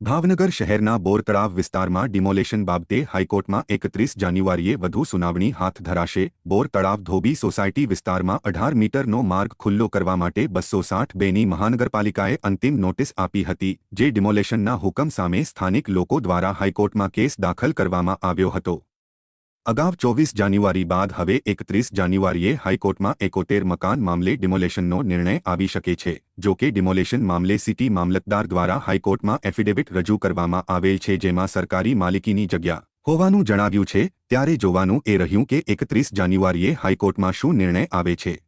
ભાવનગર શહેરના બોરતળાવ વિસ્તારમાં ડિમોલેશન બાબતે હાઈકોર્ટમાં 31 જાન્યુઆરીએ વધુ સુનાવણી હાથ ધરાશે। બોરતળાવ ધોબી સોસાયટી વિસ્તારમાં 18 મીટરનો માર્ગ ખુલ્લો કરવા માટે 262ની મહાનગરપાલિકાએ અંતિમ નોટિસ આપી હતી, જે ડિમોલેશનના હુકમ સામે સ્થાનિક લોકો દ્વારા હાઈકોર્ટમાં કેસ દાખલ કરવામાં આવ્યો હતો। અગાઉ 24 જાન્યુઆરી બાદ હવે 31 જાન્યુઆરીએ હાઈકોર્ટમાં 71 મકાન મામલે ડિમોલેશનનો નિર્ણય આવી શકે છે। જો કે ડિમોલેશન મામલે સિટી મામલતદાર દ્વારા હાઈકોર્ટમાં એફિડેવિટ રજૂ કરવામાં આવેલ છે, જેમાં સરકારી માલિકીની જગ્યા હોવાનું જણાવ્યું છે। ત્યારે જોવાનું એ રહ્યું કે 31 જાન્યુઆરીએ હાઈકોર્ટમાં શું નિર્ણય આવે છે।